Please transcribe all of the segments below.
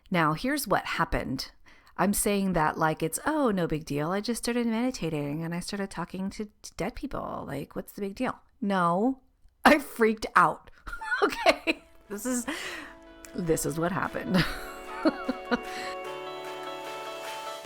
Now, here's what happened. I'm saying that like it's, oh, no big deal. I just started meditating and I started talking to dead people. Like, what's the big deal? No, I freaked out. Okay, this is what happened.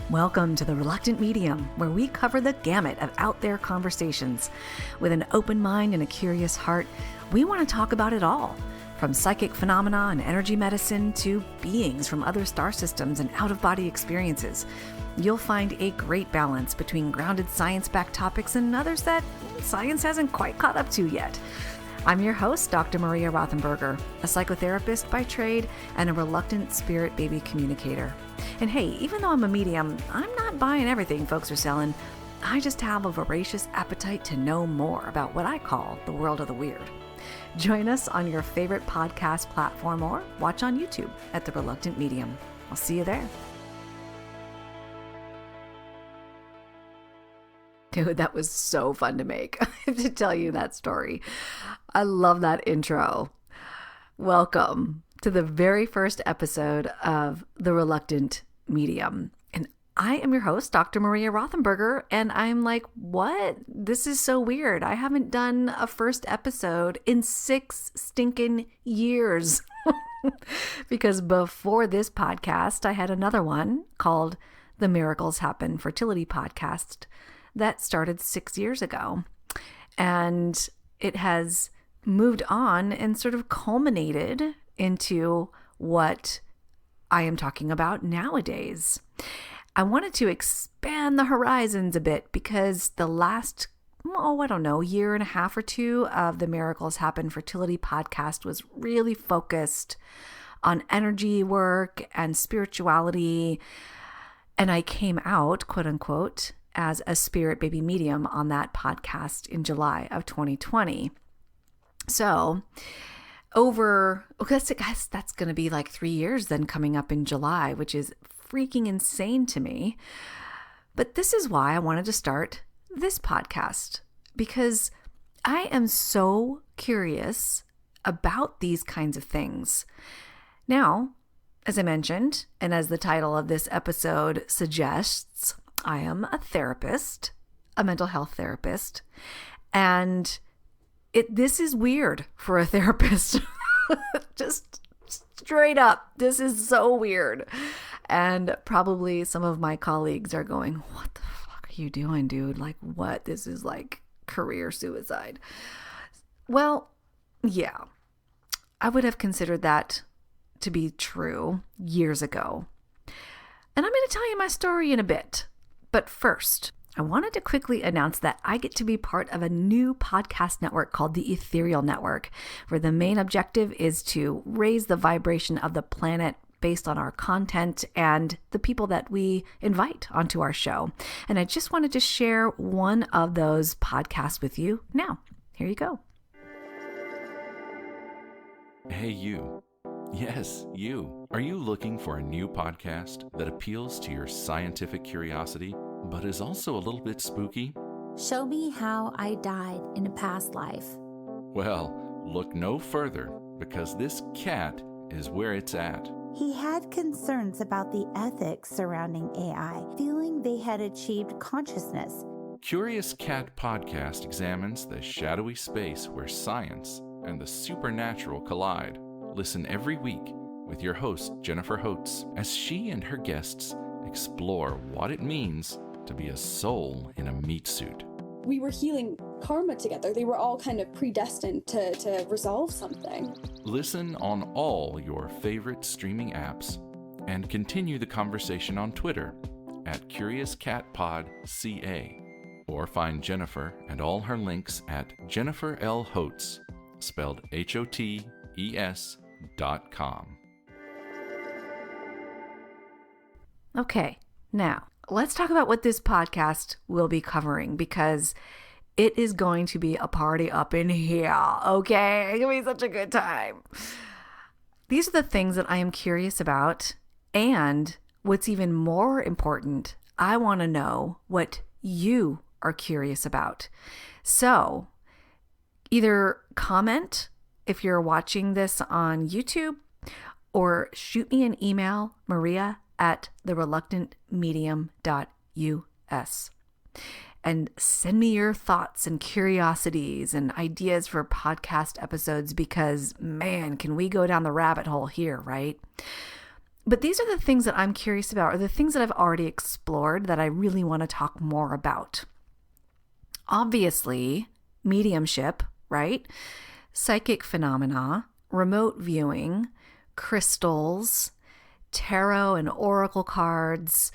Welcome to The Reluctant Medium, where we cover the gamut of out there conversations. With an open mind and a curious heart, we want to talk about it all. From psychic phenomena and energy medicine to beings from other star systems and out-of-body experiences. You'll find a great balance between grounded science-backed topics and others that science hasn't quite caught up to yet. I'm your host, Dr. Maria Rothenburger, a psychotherapist by trade and a reluctant spirit baby communicator. And hey, even though I'm a medium, I'm not buying everything folks are selling. I just have a voracious appetite to know more about what I call the world of the weird. Join us on your favorite podcast platform or watch on YouTube at The Reluctant Medium. I'll see you there. Dude, that was so fun to make. I have to tell you that story. I love that intro. Welcome to the very first episode of The Reluctant Medium. And I am your host, Dr. Maria Rothenburger, and I'm like, what? This is so weird. I haven't done a first episode in 6 stinking years. Because before this podcast, I had another one called The Miracles Happen Fertility Podcast that started 6 years ago. And it has moved on and sort of culminated into what I am talking about nowadays. I wanted to expand the horizons a bit because the last, year and a half or two of the Miracles Happen Fertility Podcast was really focused on energy work and spirituality. And I came out, quote unquote, as a spirit baby medium on that podcast in July of 2020. So that's going to be like 3 years then coming up in July, which is freaking insane to me. But this is why I wanted to start this podcast, because I am so curious about these kinds of things. Now, as I mentioned, and as the title of this episode suggests, I am a therapist, a mental health therapist, and this is weird for a therapist. Just straight up, this is so weird. And probably some of my colleagues are going, what the fuck are you doing, dude? Like, what? This is like career suicide. Well, yeah, I would have considered that to be true years ago. And I'm going to tell you my story in a bit. But first, I wanted to quickly announce that I get to be part of a new podcast network called the Ethereal Network, where the main objective is to raise the vibration of the planet based on our content and the people that we invite onto our show. And I just wanted to share one of those podcasts with you now. Here you go. Hey, you. Yes, you. Are you looking for a new podcast that appeals to your scientific curiosity, but is also a little bit spooky? Show me how I died in a past life. Well, look no further, because this cat is where it's at. He had concerns about the ethics surrounding AI, feeling they had achieved consciousness. Curious Cat Podcast examines the shadowy space where science and the supernatural collide. Listen every week with your host, Jennifer Holtz, as she and her guests explore what it means to be a soul in a meat suit. We were healing karma together. They were all kind of predestined to resolve something. Listen on all your favorite streaming apps and continue the conversation on Twitter at CuriousCatPodCA, or find Jennifer and all her links at Jennifer L. Holtz, spelled HOTES.com. Okay, now let's talk about what this podcast will be covering, because it is going to be a party up in here, okay? It's going to be such a good time. These are the things that I am curious about, and what's even more important, I want to know what you are curious about. So either comment if you're watching this on YouTube, or shoot me an email, maria@thereluctantmedium.us. And send me your thoughts and curiosities and ideas for podcast episodes because, man, can we go down the rabbit hole here, right? But these are the things that I'm curious about, or the things that I've already explored that I really want to talk more about. Obviously, mediumship, right? Psychic phenomena, remote viewing, crystals, tarot and oracle cards.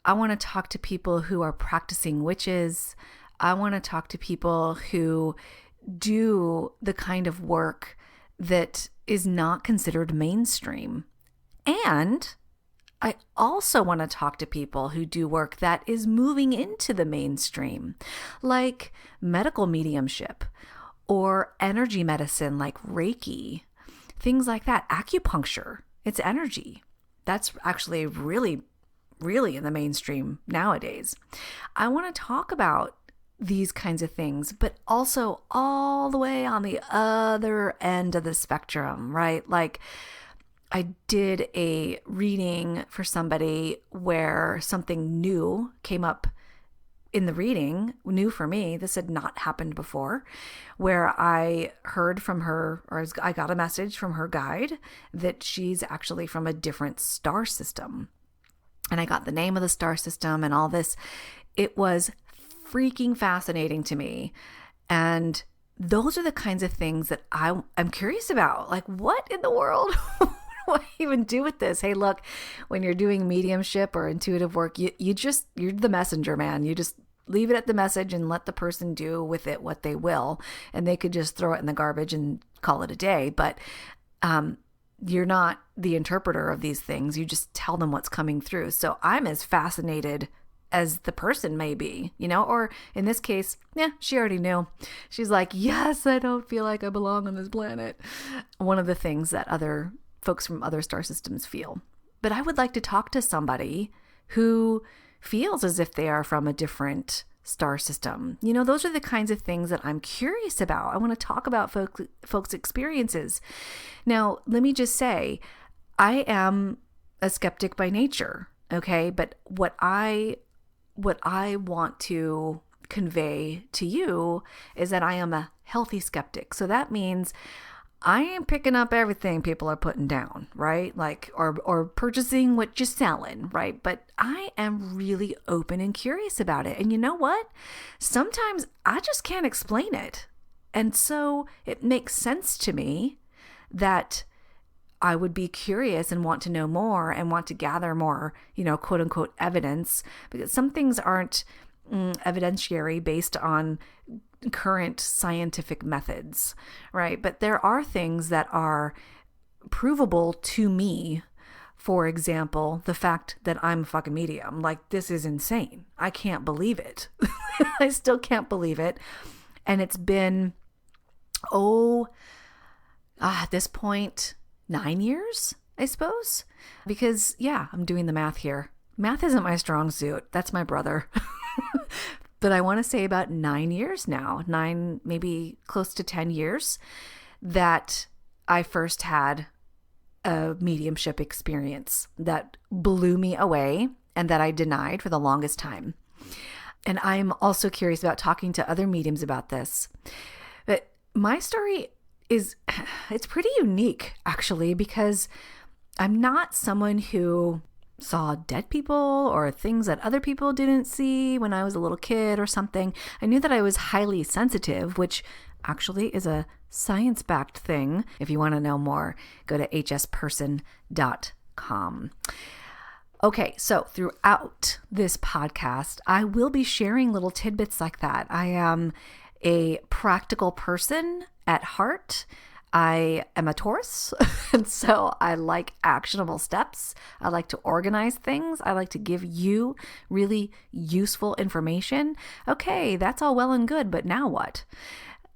I want to talk to people who are practicing witches. I want to talk to people who do the kind of work that is not considered mainstream. And I also want to talk to people who do work that is moving into the mainstream, like medical mediumship or energy medicine like Reiki, things like that. Acupuncture, it's energy. That's actually really in the mainstream nowadays. I want to talk about these kinds of things, but also all the way on the other end of the spectrum, right? Like I did a reading for somebody where something new came up in the reading, new for me. This had not happened before, where I heard from her, or I got a message from her guide that she's actually from a different star system. And I got the name of the star system and all this. It was freaking fascinating to me. And those are the kinds of things that I'm curious about. Like, what in the world? What do I even do with this? Hey, look, when you're doing mediumship or intuitive work, you're the messenger, man. You just leave it at the message and let the person do with it what they will. And they could just throw it in the garbage and call it a day. But you're not the interpreter of these things. You just tell them what's coming through. So I'm as fascinated as the person may be, or in this case, she already knew. She's like, yes, I don't feel like I belong on this planet. One of the things that other folks from other star systems feel. But I would like to talk to somebody who feels as if they are from a different star system. Those are the kinds of things that I'm curious about. I want to talk about folks' experiences. Now, let me just say, I am a skeptic by nature, okay? But what I want to convey to you is that I am a healthy skeptic. So that means I ain't picking up everything people are putting down, right? Like, or purchasing what you're selling, right? But I am really open and curious about it. And you know what? Sometimes I just can't explain it. And so it makes sense to me that I would be curious and want to know more and want to gather more, quote unquote evidence, because some things aren't evidentiary based on current scientific methods, right? But there are things that are provable to me. For example, the fact that I'm a fucking medium. Like, this is insane. I can't believe it. I still can't believe it. And it's been, at this point, 9 years, I suppose. Because, I'm doing the math here. Math isn't my strong suit. That's my brother. But I want to say about 9 years now, 9, maybe close to 10 years, that I first had a mediumship experience that blew me away and that I denied for the longest time. And I'm also curious about talking to other mediums about this. But my story it's pretty unique, actually, because I'm not someone who saw dead people or things that other people didn't see when I was a little kid or something. I knew that I was highly sensitive, which actually is a science-backed thing. If you want to know more, go to hsperson.com. Okay, so throughout this podcast, I will be sharing little tidbits like that. I am a practical person at heart. I am a Taurus, and so I like actionable steps. I like to organize things. I like to give you really useful information. Okay, that's all well and good, but now what?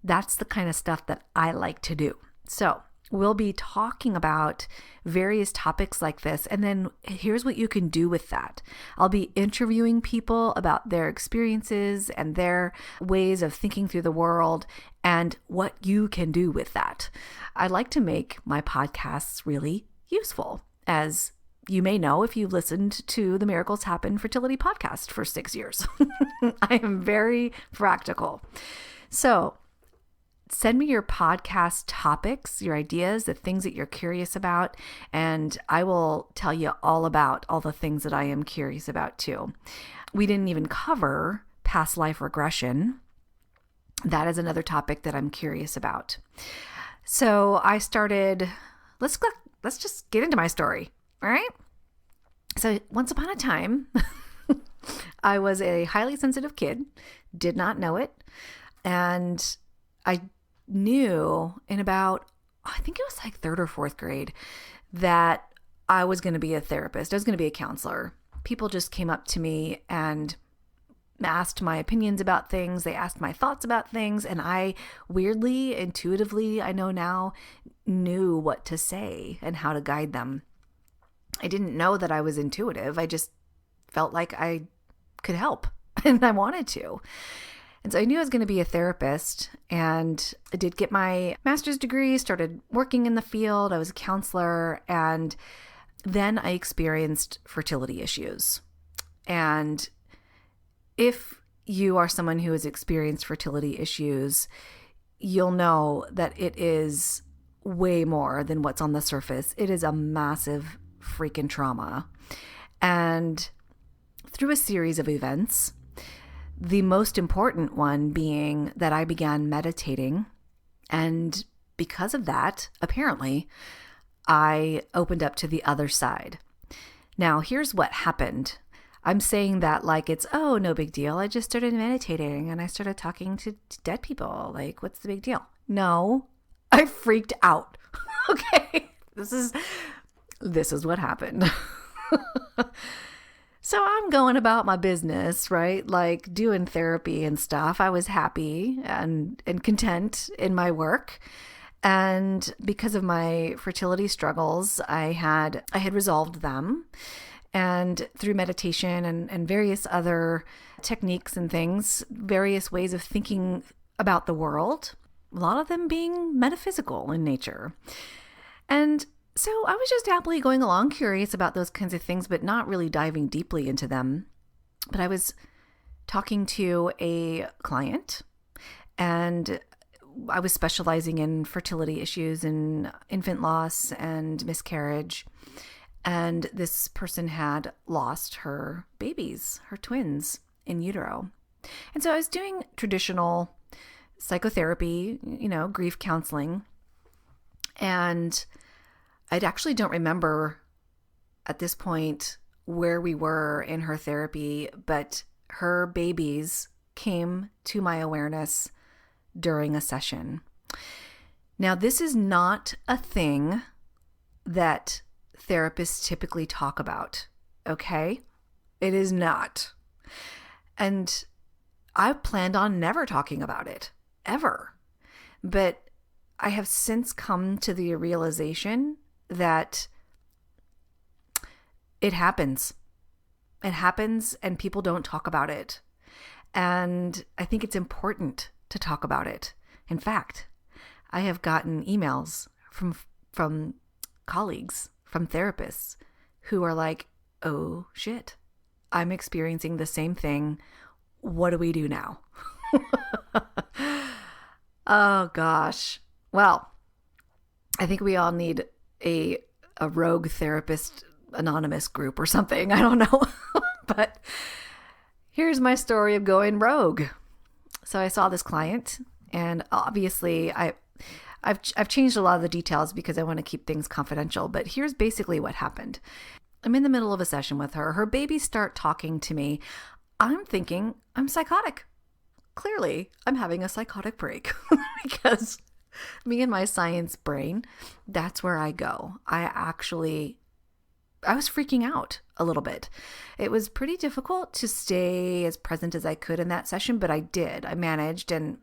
That's the kind of stuff that I like to do. So we'll be talking about various topics like this, and then here's what you can do with that. I'll be interviewing people about their experiences and their ways of thinking through the world and what you can do with that. I like to make my podcasts really useful, as you may know if you've listened to the Miracles Happen Fertility podcast for 6 years. I am very practical. So send me your podcast topics, your ideas, the things that you're curious about, and I will tell you all about all the things that I am curious about too. We didn't even cover past life regression. That is another topic that I'm curious about. So I started, let's just get into my story, all right? So once upon a time, I was a highly sensitive kid, did not know it, and I knew in about, I think it was like 3rd or 4th grade, that I was going to be a therapist. I was going to be a counselor. People just came up to me and asked my opinions about things. They asked my thoughts about things. And I weirdly, intuitively, I know now, knew what to say and how to guide them. I didn't know that I was intuitive. I just felt like I could help and I wanted to. And so I knew I was going to be a therapist, and I did get my master's degree, started working in the field. I was a counselor, and then I experienced fertility issues. And if you are someone who has experienced fertility issues, you'll know that it is way more than what's on the surface. It is a massive freaking trauma. And through a series of events, the most important one being that I began meditating. And because of that, apparently, I opened up to the other side. Now, here's what happened. I'm saying that like it's, oh, no big deal. I just started meditating and I started talking to dead people. Like, what's the big deal? No, I freaked out. Okay, this is what happened. So I'm going about my business, right? Like doing therapy and stuff. I was happy and content in my work. And because of my fertility struggles, I had resolved them. And through meditation and various other techniques and things, various ways of thinking about the world, a lot of them being metaphysical in nature. And so I was just happily going along, curious about those kinds of things, but not really diving deeply into them. But I was talking to a client, and I was specializing in fertility issues and infant loss and miscarriage. And this person had lost her babies, her twins, in utero. And so I was doing traditional psychotherapy, grief counseling. And I actually don't remember at this point where we were in her therapy, but her babies came to my awareness during a session. Now, this is not a thing that therapists typically talk about, okay? It is not. And I planned on never talking about it, ever. But I have since come to the realization that it happens. It happens and people don't talk about it. And I think it's important to talk about it. In fact, I have gotten emails from colleagues, from therapists who are like, oh shit, I'm experiencing the same thing. What do we do now? Oh gosh. Well, I think we all need a rogue therapist anonymous group or something. I don't know. But here's my story of going rogue. So I saw this client, and obviously I've changed a lot of the details because I want to keep things confidential, but here's basically what happened. I'm in the middle of a session with her. Her babies start talking to me. I'm thinking I'm psychotic. Clearly, I'm having a psychotic break because me and my science brain, that's where I go. I was freaking out a little bit. It was pretty difficult to stay as present as I could in that session, but I did. I managed, and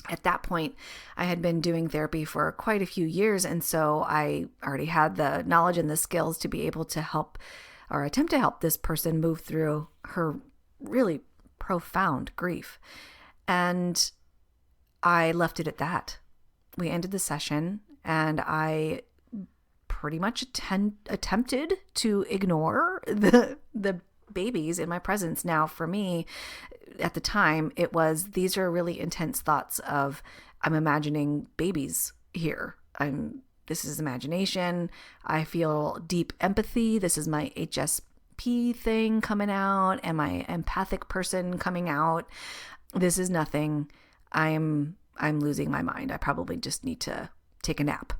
at that point, I had been doing therapy for quite a few years, and so I already had the knowledge and the skills to be able to help or attempt to help this person move through her really profound grief. And I left it at that. We ended the session, and I pretty much attempted to ignore the babies in my presence. Now, for me, at the time, it was, these are really intense thoughts of, I'm imagining babies here. This is imagination. I feel deep empathy. This is my HSP thing coming out and my empathic person coming out. This is nothing. I'm losing my mind. I probably just need to take a nap.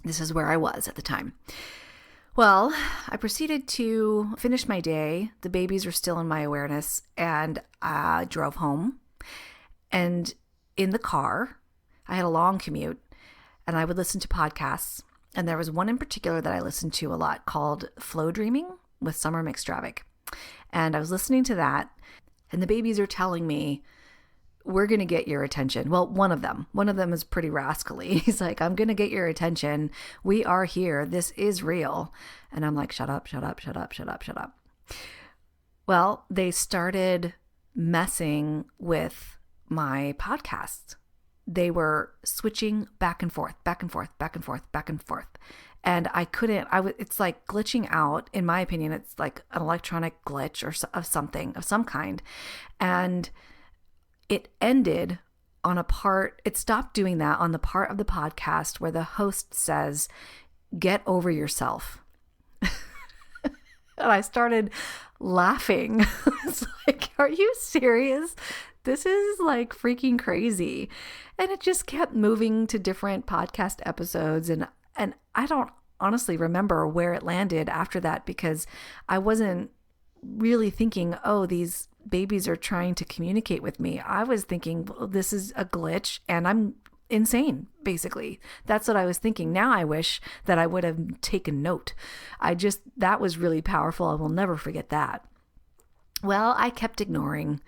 This is where I was at the time. Well, I proceeded to finish my day. The babies were still in my awareness, and I drove home. And in the car, I had a long commute, and I would listen to podcasts. And there was one in particular that I listened to a lot called Flow Dreaming with Summer McStravick. And I was listening to that, and the babies are telling me, we're going to get your attention. Well, one of them is pretty rascally. He's like, I'm going to get your attention. We are here. This is real. And I'm like, shut up, shut up, shut up, shut up, shut up. Well, they started messing with my podcast. They were switching back and forth, back and forth, back and forth, back and forth. And it's like glitching out. In my opinion, it's like an electronic glitch of some kind. And it ended on it stopped doing that on the part of the podcast where the host says, get over yourself. And I started laughing. It's like, are you serious? This is like freaking crazy. And it just kept moving to different podcast episodes. And I don't honestly remember where it landed after that, because I wasn't really thinking, oh, these babies are trying to communicate with me. I was thinking, well, this is a glitch and I'm insane, basically. That's what I was thinking. Now I wish that I would have taken note. That was really powerful. I will never forget that. Well, I kept ignoring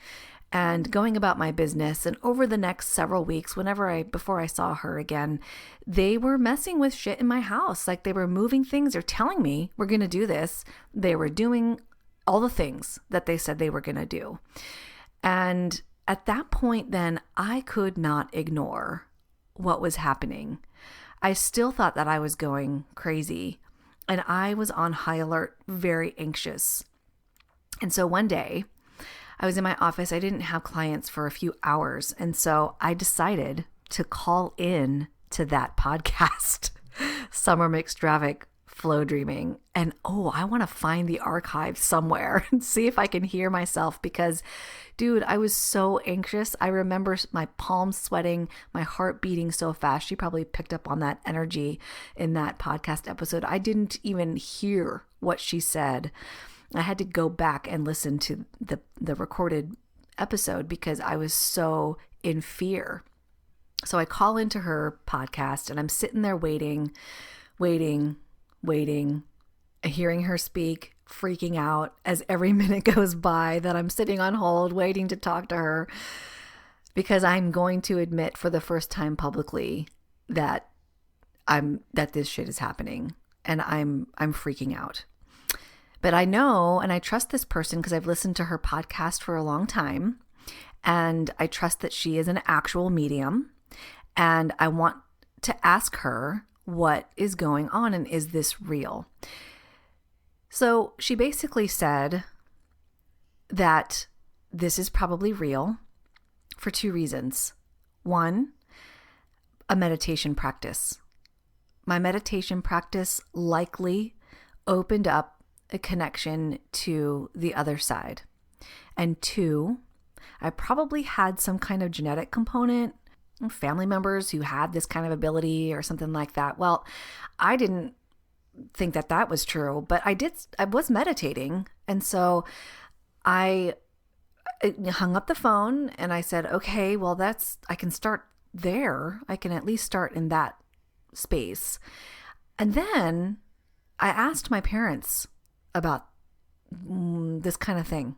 and going about my business. And over the next several weeks, before I saw her again, they were messing with shit in my house. Like, they were moving things or telling me, we're going to do this. They were doing all the things that they said they were going to do. And at that point, then I could not ignore what was happening. I still thought that I was going crazy, and I was on high alert, very anxious. And so one day I was in my office. I didn't have clients for a few hours. And so I decided to call in to that podcast, Summer McStravick, Flow Dreaming. And I want to find the archive somewhere and see if I can hear myself, because dude, I was so anxious. I remember my palms sweating, my heart beating so fast. She probably picked up on that energy in that podcast episode. I didn't even hear what she said. I had to go back and listen to the recorded episode because I was so in fear. So I call into her podcast and I'm sitting there waiting, hearing her speak, freaking out as every minute goes by that I'm sitting on hold waiting to talk to her, because I'm going to admit for the first time publicly that this shit is happening and I'm freaking out. But I know and I trust this person because I've listened to her podcast for a long time, and I trust that she is an actual medium, and I want to ask her what is going on and is this real? So she basically said that this is probably real for two reasons. One, a meditation practice. My meditation practice likely opened up a connection to the other side. And two, I probably had some kind of genetic component, family members who had this kind of ability or something like that. Well, I didn't think that was true, but I was meditating. And so I hung up the phone and I said, okay, well, I can start there. I can at least start in that space. And then I asked my parents about this kind of thing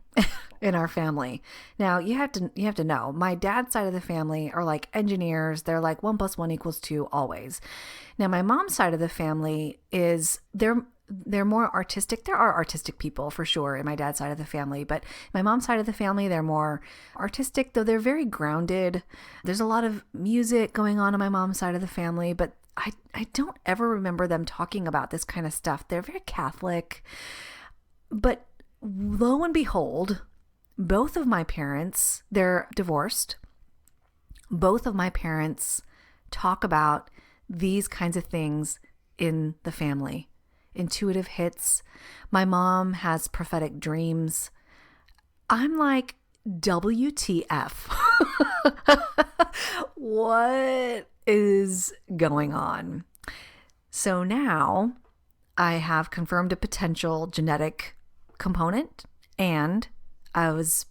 in our family. Now you have to know, my dad's side of the family are like engineers. They're like 1 + 1 = 2 always. Now my mom's side of the family is they're more artistic. There are artistic people for sure in my dad's side of the family, but my mom's side of the family, they're more artistic, though they're very grounded. There's a lot of music going on my mom's side of the family, but I don't ever remember them talking about this kind of stuff. They're very Catholic. But lo and behold, both of my parents, they're divorced. Both of my parents talk about these kinds of things in the family. Intuitive hits. My mom has prophetic dreams. I'm like, WTF? What is going on? So now I have confirmed a potential genetic component, and I was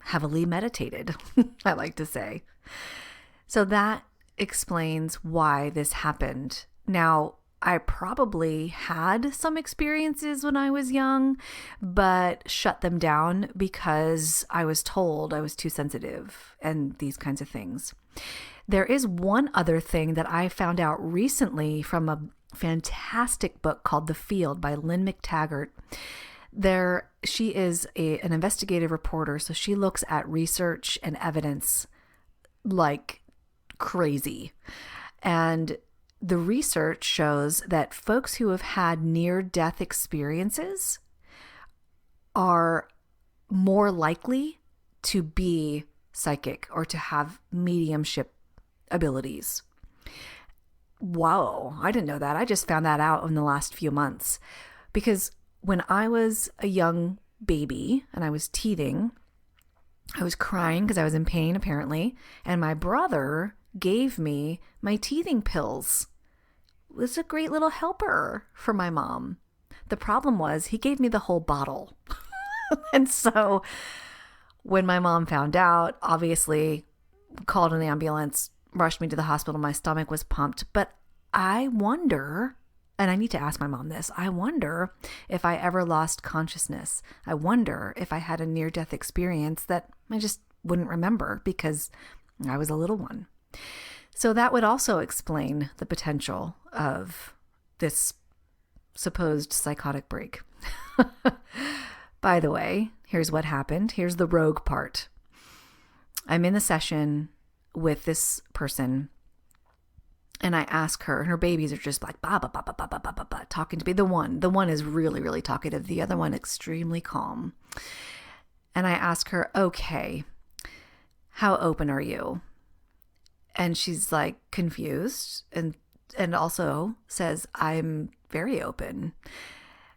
heavily meditated, I like to say. So that explains why this happened. Now, I probably had some experiences when I was young, but shut them down because I was told I was too sensitive and these kinds of things. There is one other thing that I found out recently from a fantastic book called The Field by Lynn McTaggart. She is an investigative reporter, so she looks at research and evidence like crazy. And the research shows that folks who have had near-death experiences are more likely to be psychic or to have mediumship abilities. Whoa, I didn't know that. I just found that out in the last few months. Because when I was a young baby and I was teething, I was crying because I was in pain, apparently, and my brother gave me my teething pills. It was a great little helper for my mom. The problem was he gave me the whole bottle. And so when my mom found out, obviously called an ambulance, rushed me to the hospital. My stomach was pumped. But I wonder, and I need to ask my mom this, I wonder if I ever lost consciousness. I wonder if I had a near-death experience that I just wouldn't remember because I was a little one. So that would also explain the potential of this supposed psychotic break. By the way, here's what happened. Here's the rogue part. I'm in the session with this person, and I ask her, and her babies are just like, ba, ba, ba, ba, ba, ba, ba, ba, ba, talking to me. The one is really, really talkative. The other one, extremely calm. And I ask her, okay, how open are you? And she's like confused and also says, I'm very open.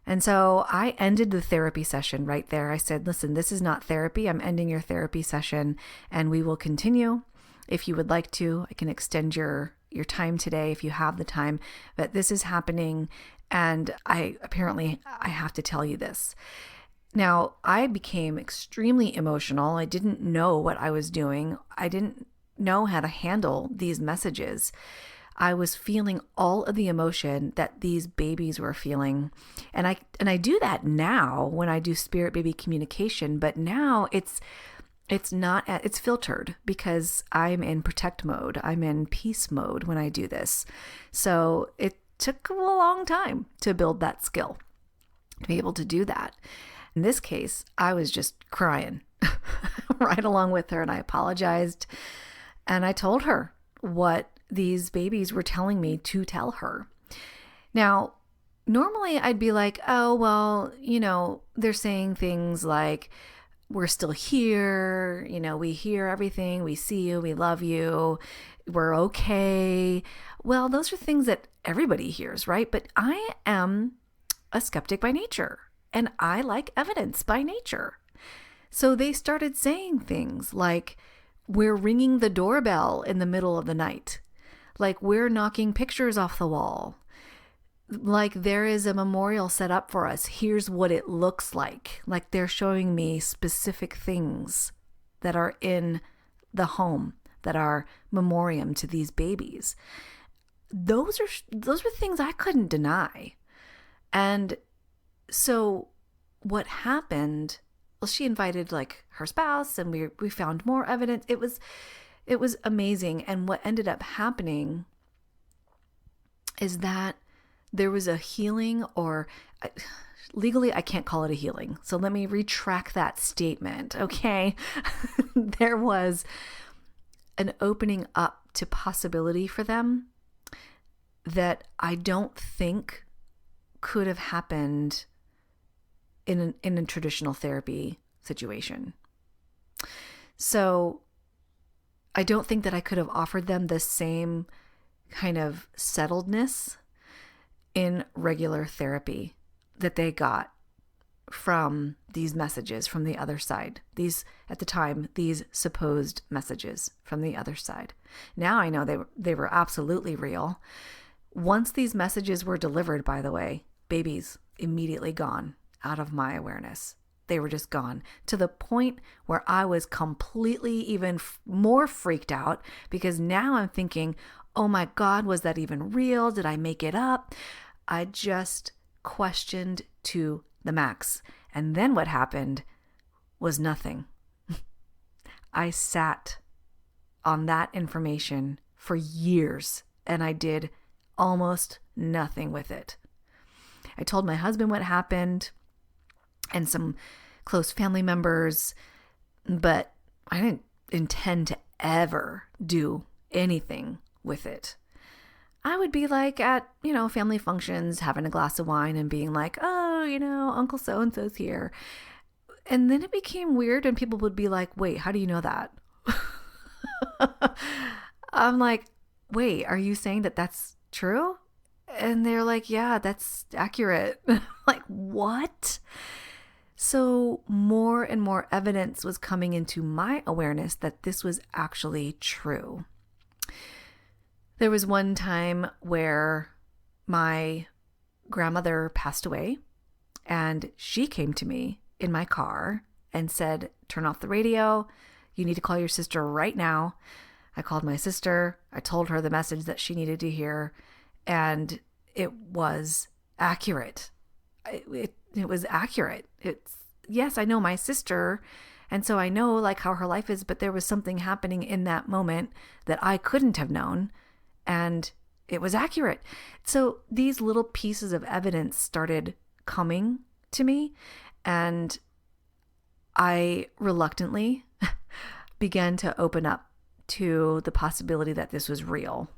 And so I ended the therapy session right there. I said, listen, this is not therapy. I'm ending your therapy session and we will continue. If you would like to, I can extend your time today if you have the time, but this is happening. And I have to tell you this. Now, I became extremely emotional. I didn't know what I was doing. I didn't know how to handle these messages. I was feeling all of the emotion that these babies were feeling. And I do that now when I do spirit baby communication, but now it's filtered because I'm in protect mode. I'm in peace mode when I do this. So it took a long time to build that skill, to be able to do that. In this case, I was just crying right along with her, and I apologized. And I told her what these babies were telling me to tell her. Now, normally I'd be like, oh, well, they're saying things like, we're still here, we hear everything, we see you, we love you, we're okay. Well, those are things that everybody hears, right? But I am a skeptic by nature, and I like evidence by nature. So they started saying things like, we're ringing the doorbell in the middle of the night. Like, we're knocking pictures off the wall. Like, there is a memorial set up for us. Here's what it looks like. Like, they're showing me specific things that are in the home that are memoriam to these babies. Those were things I couldn't deny. And so what happened, well, she invited like her spouse, and we found more evidence. It was amazing. And what ended up happening is that there was a healing, or legally I can't call it a healing. So let me retract that statement. Okay. There was an opening up to possibility for them. that I don't think could have happened in a traditional therapy situation. So I don't think that I could have offered them the same kind of settledness in regular therapy that they got from these messages from the other side. These, at the time, these supposed messages from the other side. Now I know they were absolutely real. Once these messages were delivered, by the way, babies immediately gone out of my awareness. They were just gone, to the point where I was completely even more freaked out, because now I'm thinking, oh my God, was that even real? Did I make it up? I just questioned to the max. And then what happened was nothing. I sat on that information for years and I did almost nothing with it. I told my husband what happened and some close family members, but I didn't intend to ever do anything with it. I would be like at, family functions, having a glass of wine and being like, oh, Uncle so-and-so's here. And then it became weird and people would be like, wait, how do you know that? I'm like, wait, are you saying that that's true? And they're like, yeah, that's accurate. Like, what? So more and more evidence was coming into my awareness that this was actually true. There was one time where my grandmother passed away and she came to me in my car and said, turn off the radio. You need to call your sister right now. I called my sister. I told her the message that she needed to hear, and it was accurate. It was accurate. Yes, I know my sister, and so I know like how her life is, but there was something happening in that moment that I couldn't have known. And it was accurate. So these little pieces of evidence started coming to me, and I reluctantly began to open up to the possibility that this was real.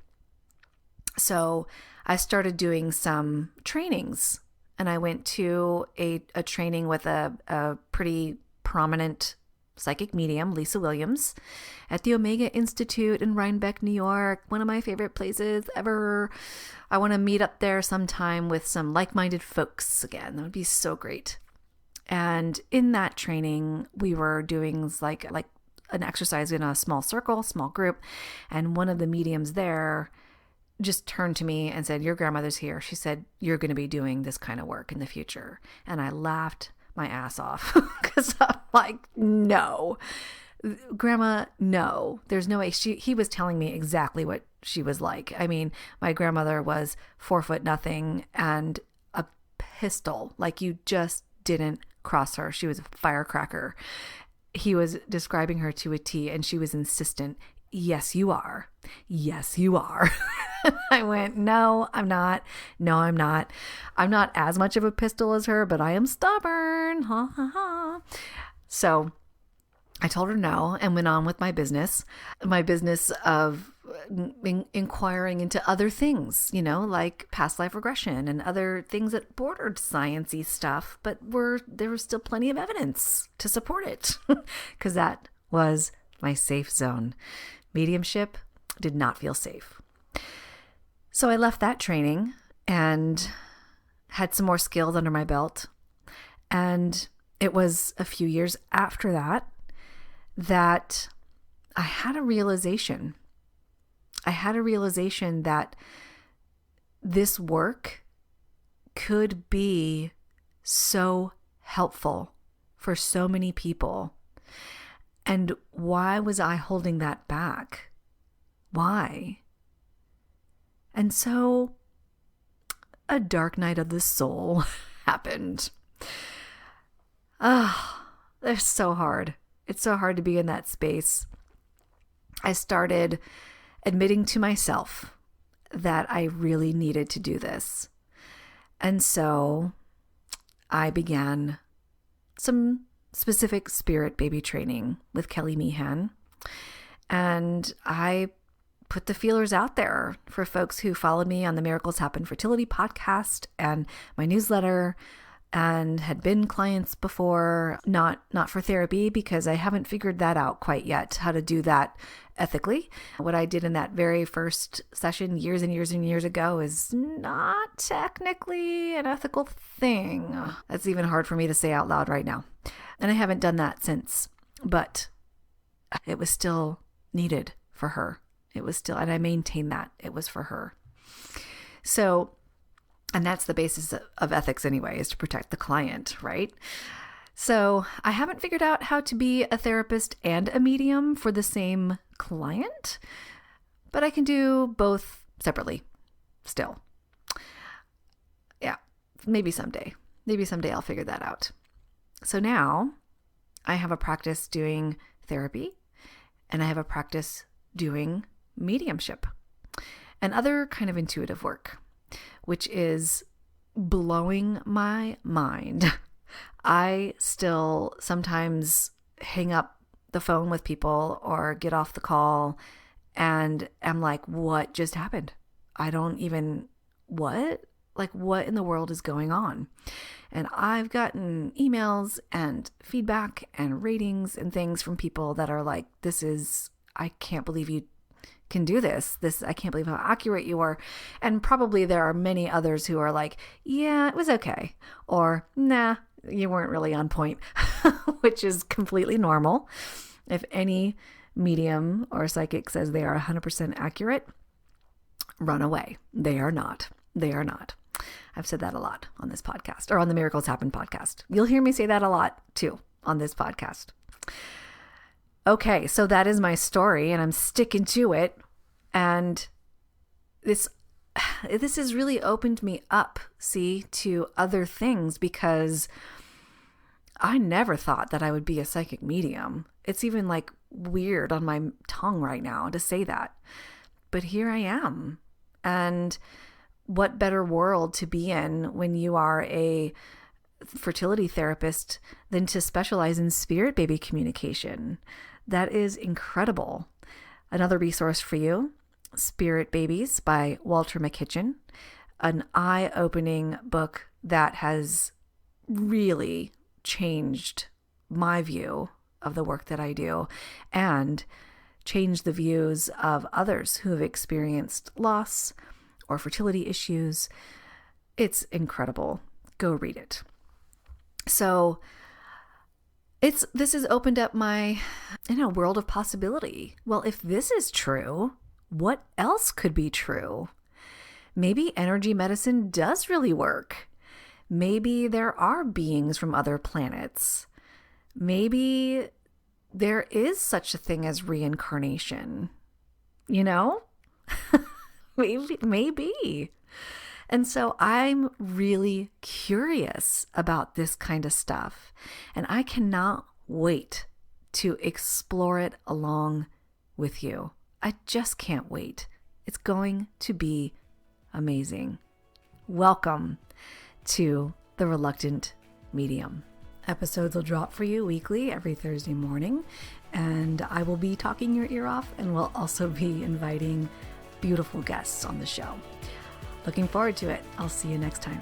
So I started doing some trainings, and I went to a training with a pretty prominent psychic medium, Lisa Williams, at the Omega Institute in Rhinebeck, New York, one of my favorite places ever. I want to meet up there sometime with some like-minded folks again. That would be so great. And in that training, we were doing like an exercise in a small circle, small group, and one of the mediums there just turned to me and said, your grandmother's here. She said, you're going to be doing this kind of work in the future. And I laughed my ass off because I'm like, no, Grandma, no, there's no way. He was telling me exactly what she was like. I mean, my grandmother was 4'0" and a pistol. Like, you just didn't cross her. She was a firecracker. He was describing her to a T, and she was insistent. Yes, you are. Yes, you are. I went, no, I'm not. No, I'm not. I'm not as much of a pistol as her, but I am stubborn. Ha, ha, ha. So I told her no and went on with my business of inquiring into other things, like past life regression and other things that bordered science-y stuff, but there was still plenty of evidence to support it because that was my safe zone. Mediumship did not feel safe. So I left that training and had some more skills under my belt. And it was a few years after that I had a realization. I had a realization that this work could be so helpful for so many people. And why was I holding that back? Why? And so a dark night of the soul happened. It's so hard. It's so hard to be in that space. I started admitting to myself that I really needed to do this. And so I began some specific spirit baby training with Kelly Meehan. And I put the feelers out there for folks who followed me on the Miracles Happen Fertility podcast and my newsletter and had been clients before, not for therapy, because I haven't figured that out quite yet, how to do that ethically. What I did in that very first session years and years and years ago is not technically an ethical thing. That's even hard for me to say out loud right now. And I haven't done that since, but it was still needed for her. It was still, and I maintain that it was for her. So, and that's the basis of ethics anyway, is to protect the client, right? So I haven't figured out how to be a therapist and a medium for the same client, but I can do both separately still. Yeah, maybe someday. Maybe someday I'll figure that out. So now I have a practice doing therapy, and I have a practice doing mediumship and other kind of intuitive work, which is blowing my mind. I still sometimes hang up the phone with people or get off the call and I'm like, what just happened? I don't even, what? Like, what in the world is going on? And I've gotten emails and feedback and ratings and things from people that are like, I can't believe you can do this. I can't believe how accurate you are. And probably there are many others who are like, yeah, it was okay. Or, nah, you weren't really on point, which is completely normal. If any medium or psychic says they are 100% accurate, run away. They are not. They are not. I've said that a lot on this podcast, or on the Miracles Happen podcast. You'll hear me say that a lot too on this podcast. Okay, so that is my story and I'm sticking to it. And this has really opened me up, to other things, because I never thought that I would be a psychic medium. It's even like weird on my tongue right now to say that. But here I am. And what better world to be in when you are a fertility therapist than to specialize in spirit baby communication? That is incredible. Another resource for you, Spirit Babies by Walter McKitchen, an eye-opening book that has really changed my view of the work that I do and changed the views of others who have experienced loss or fertility issues. It's incredible. Go read it. So this has opened up my world of possibility. Well, if this is true, what else could be true? Maybe energy medicine does really work. Maybe there are beings from other planets. Maybe there is such a thing as reincarnation. Maybe. And so I'm really curious about this kind of stuff, and I cannot wait to explore it along with you. I just can't wait. It's going to be amazing. Welcome to The Reluctant Medium. Episodes will drop for you weekly every Thursday morning, and I will be talking your ear off, and we'll also be inviting beautiful guests on the show. Looking forward to it. I'll see you next time.